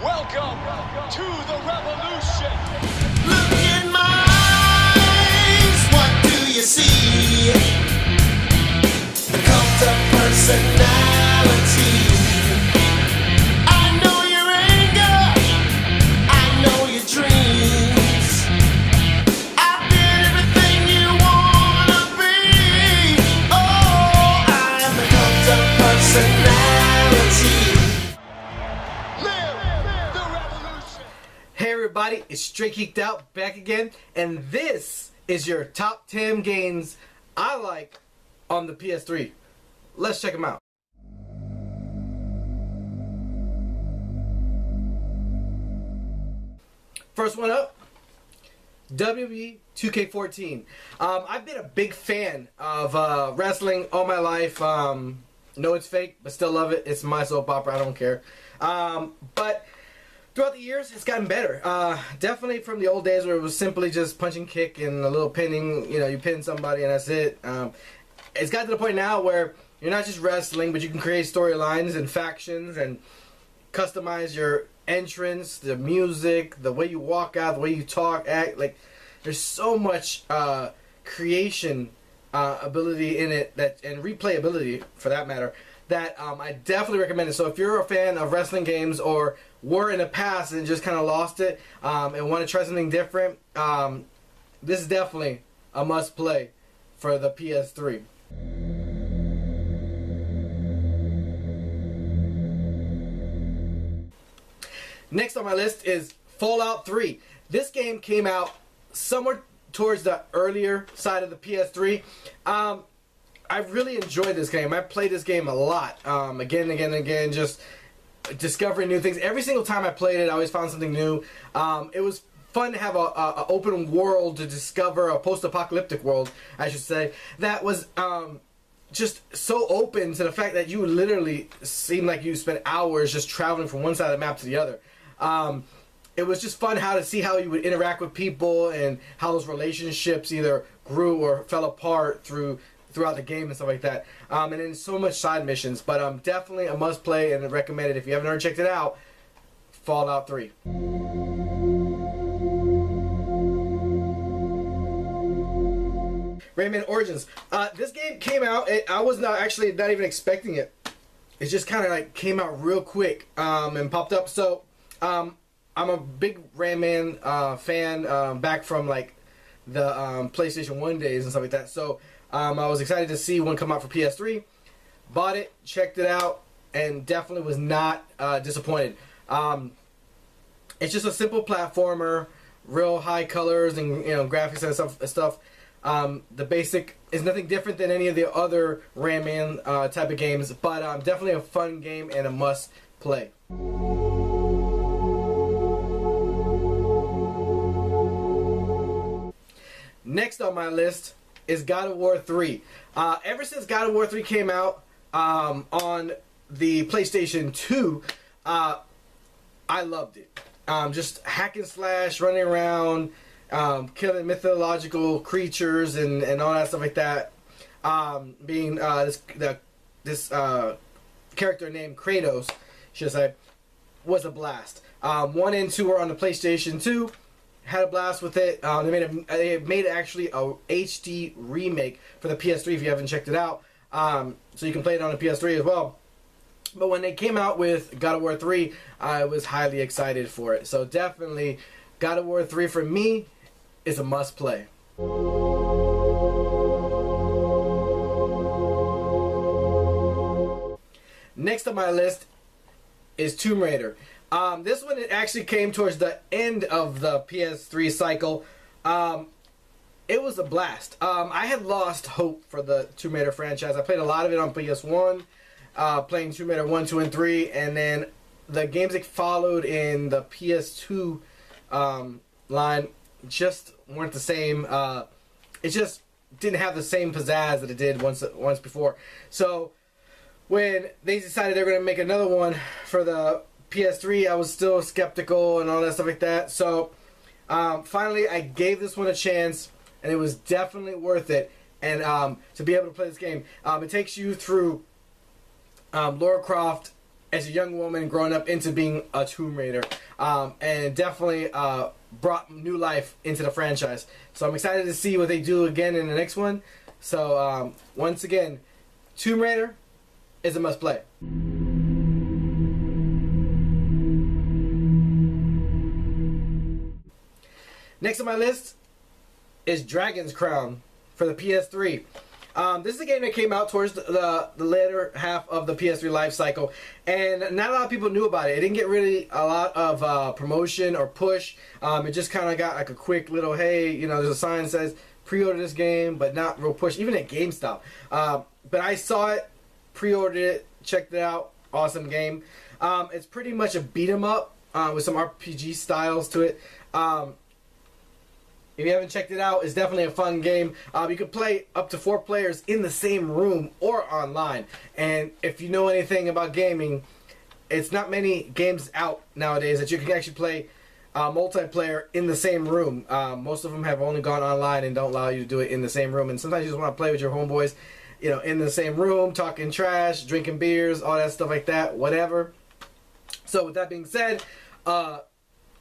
Welcome to the revolution. Look in my eyes, what do you see? The cult of personality. I know your anger, I know your dreams. I've been everything you wanna be. Oh, I'm the cult of personality. Live the revolution. Hey everybody, it's Str8 GeeK'D OuT back again, and this is your top 10 games I like on the PS3. Let's check them out. First one up, WWE 2K14. I've been a big fan of wrestling all my life. Know it's fake, but still love it. It's my soap opera, I don't care. But throughout the years, it's gotten better. Definitely from the old days where it was simply just punch and kick and a little pinning. You know, you pin somebody and that's it. It's gotten to the point now where you're not just wrestling, but you can create storylines and factions and customize your entrance, the music, the way you walk out, the way you talk, act. Like, there's so much creation ability in it, and replayability for that matter, that I definitely recommend it. So if you're a fan of wrestling games or were in the past and just kind of lost it and want to try something different, this is definitely a must play for the PS3. Next on my list is Fallout 3. This game came out somewhere towards the earlier side of the PS3. I really enjoyed this game. I played this game a lot. Again and again and again, just discovering new things. Every single time I played it, I always found something new. It was fun to have a open world to discover, a post-apocalyptic world, I should say, that was just so open to the fact that you would literally seem like you spent hours just traveling from one side of the map to the other. It was just fun to see how you would interact with people and how those relationships either grew or fell apart throughout the game and stuff like that. And then so much side missions, but definitely a must play and recommend it if you haven't already checked it out. Fallout 3. Rayman Origins. This game came out, I was not even expecting it. It just kind of like came out real quick and popped up. So I'm a big Rayman fan back from like the PlayStation 1 days and stuff like that. So I was excited to see one come out for PS3. Bought it, checked it out, and definitely was not disappointed. It's just a simple platformer, real high colors and graphics and stuff. The basic is nothing different than any of the other Rayman type of games, but definitely a fun game and a must play. Next on my list is God of War 3. Ever since God of War 3 came out on the PlayStation 2, I loved it. Just hack and slash, running around, killing mythological creatures and all that stuff like that. Being this character named Kratos, should I say, was a blast. 1 and 2 were on the PlayStation 2. Had a blast with it. They made actually a HD remake for the PS3 if you haven't checked it out. So you can play it on the PS3 as well. But when they came out with God of War 3, I was highly excited for it. So definitely, God of War 3 for me is a must play. Next on my list is Tomb Raider. This one actually came towards the end of the PS3 cycle. It was a blast. I had lost hope for the Tomb Raider franchise. I played a lot of it on PS1, playing Tomb Raider 1, 2, and 3, and then the games that followed in the PS2 line just weren't the same. It just didn't have the same pizzazz that it did once before. So when they decided they were going to make another one for the PS3, I was still skeptical and all that stuff like that. So finally, I gave this one a chance, and it was definitely worth it. And to be able to play this game, it takes you through Lara Croft as a young woman growing up into being a Tomb Raider, and definitely brought new life into the franchise. So I'm excited to see what they do again in the next one. So once again, Tomb Raider is a must play. Next on my list is Dragon's Crown for the PS3. This is a game that came out towards the later half of the PS3 life cycle, and not a lot of people knew about it. It didn't get really a lot of promotion or push. It just kind of got like a quick little, hey, you know, there's a sign that says pre-order this game, but not real push, even at GameStop. But I saw it, pre-ordered it, checked it out. Awesome game. It's pretty much a beat 'em up with some RPG styles to it. If you haven't checked it out, it's definitely a fun game. You can play up to 4 players in the same room or online. And if you know anything about gaming, it's not many games out nowadays that you can actually play multiplayer in the same room. Most of them have only gone online and don't allow you to do it in the same room. And sometimes you just want to play with your homeboys, you know, in the same room, talking trash, drinking beers, all that stuff like that, whatever. So with that being said,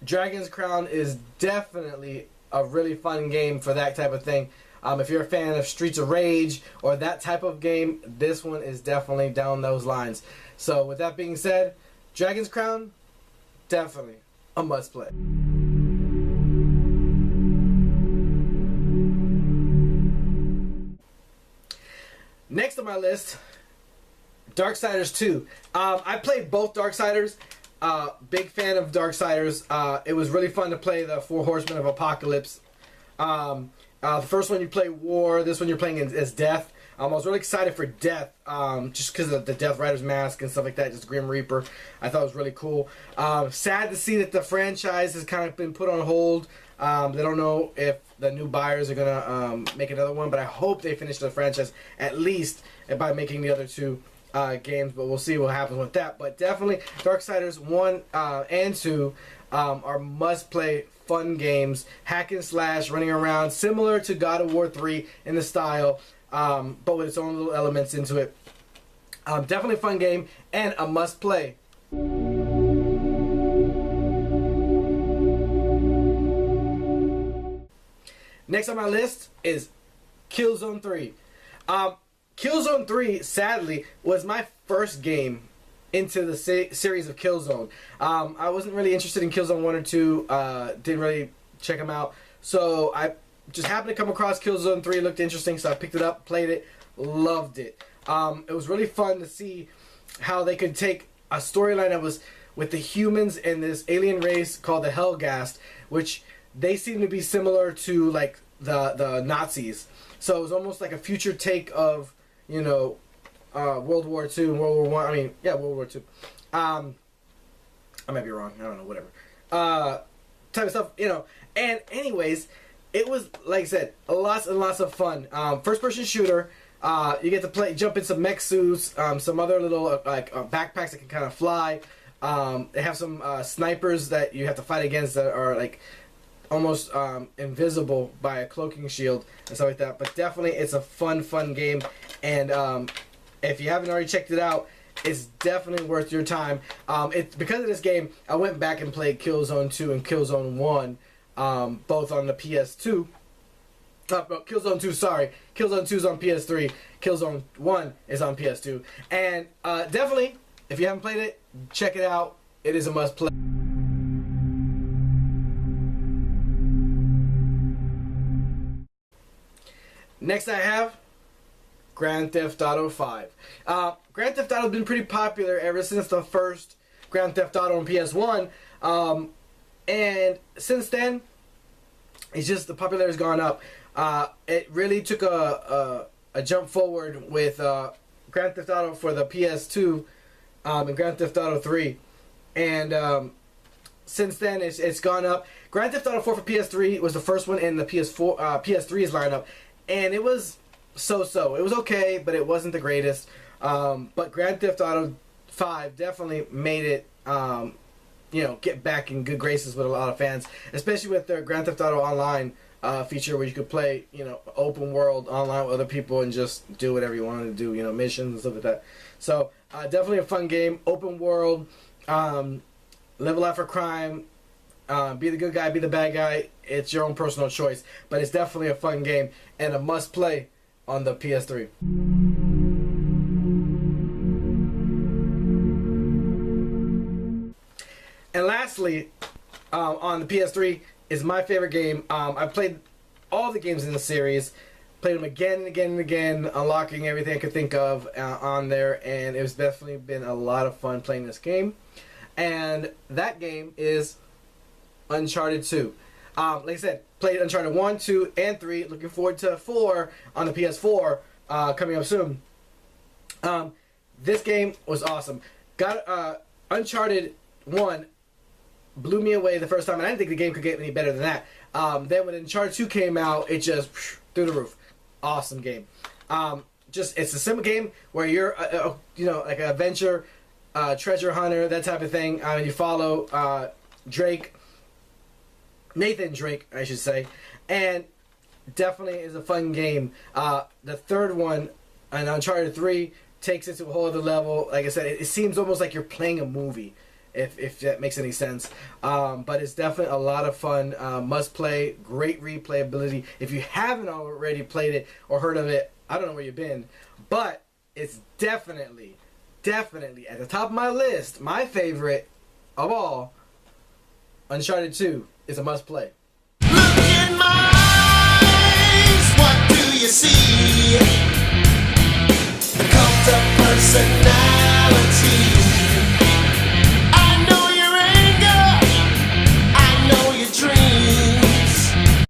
Dragon's Crown is definitely a really fun game for that type of thing. If you're a fan of Streets of Rage or that type of game, this one is definitely down those lines. So with that being said, Dragon's Crown, definitely a must play. Next on my list, Darksiders 2. I played both Darksiders. Big fan of Darksiders. It was really fun to play the 4 Horsemen of Apocalypse. The first one you play War, this one you're playing as Death. I was really excited for Death, just because of the Death Rider's mask and stuff like that, just Grim Reaper. I thought it was really cool. Sad to see that the franchise has kind of been put on hold. They don't know if the new buyers are going to make another one, but I hope they finish the franchise at least by making the other 2 games, but we'll see what happens with that. But definitely Darksiders 1 and 2 are must-play fun games, hack and slash, running around, similar to God of War 3 in the style, but with its own little elements into it. Definitely a fun game and a must-play. Next on my list is Killzone 3. Killzone 3, sadly, was my first game into the series of Killzone. I wasn't really interested in Killzone 1 or 2, didn't really check them out. So I just happened to come across Killzone 3, it looked interesting, so I picked it up, played it, loved it. It was really fun to see how they could take a storyline that was with the humans and this alien race called the Helghast, which they seem to be similar to like the Nazis. So it was almost like a future take of, you know, World War II and World War One. I mean, yeah, World War II. I might be wrong. I don't know. Whatever. Type of stuff, you know. And anyways, it was, like I said, lots and lots of fun. First-person shooter. You get to jump in some mech suits, some other little backpacks that can kind of fly. They have some snipers that you have to fight against that are like almost invisible by a cloaking shield and stuff like that. But definitely, it's a fun game. And if you haven't already checked it out, it's definitely worth your time. Because of this game, I went back and played Killzone 2 and Killzone 1, both on the PS2. Killzone 2, sorry. Killzone 2 is on PS3. Killzone 1 is on PS2. And definitely, if you haven't played it, check it out. It is a must play. Next I have Grand Theft Auto 5. Grand Theft Auto has been pretty popular ever since the first Grand Theft Auto on PS1. And since then, it's just the popularity has gone up. It really took a jump forward with Grand Theft Auto for the PS2 and Grand Theft Auto 3. And since then, it's gone up. Grand Theft Auto 4 for PS3 was the first one in the PS3's lineup. And it was so-so. It was okay, but it wasn't the greatest. But Grand Theft Auto 5 definitely made it, get back in good graces with a lot of fans, especially with their Grand Theft Auto Online feature where you could play, open world online with other people and just do whatever you wanted to do, missions and stuff like that. So Definitely a fun game. Open world. Level out for crime. Be the good guy, be the bad guy. It's your own personal choice. But it's definitely a fun game and a must play on the PS3. And lastly, on the PS3 is my favorite game. I've played all the games in the series. Played them again and again and again, unlocking everything I could think of on there. And it's definitely been a lot of fun playing this game. And that game is Uncharted 2. Like I said, played Uncharted 1, 2, and 3. Looking forward to 4 on the PS4 coming up soon. This game was awesome. Got Uncharted 1 blew me away the first time, and I didn't think the game could get any better than that. Then when Uncharted 2 came out, it just through the roof. Awesome game. It's a simple game where you're like an adventure, treasure hunter, that type of thing. You follow Nathan Drake, I should say, and definitely is a fun game. The third one, and Uncharted 3, takes it to a whole other level. Like I said, it seems almost like you're playing a movie. If that makes any sense. But it's definitely a lot of fun. Must play. Great replayability. If you haven't already played it or heard of it, I don't know where you've been. But it's definitely at the top of my list. My favorite of all, Uncharted 2 is a must play. Look in my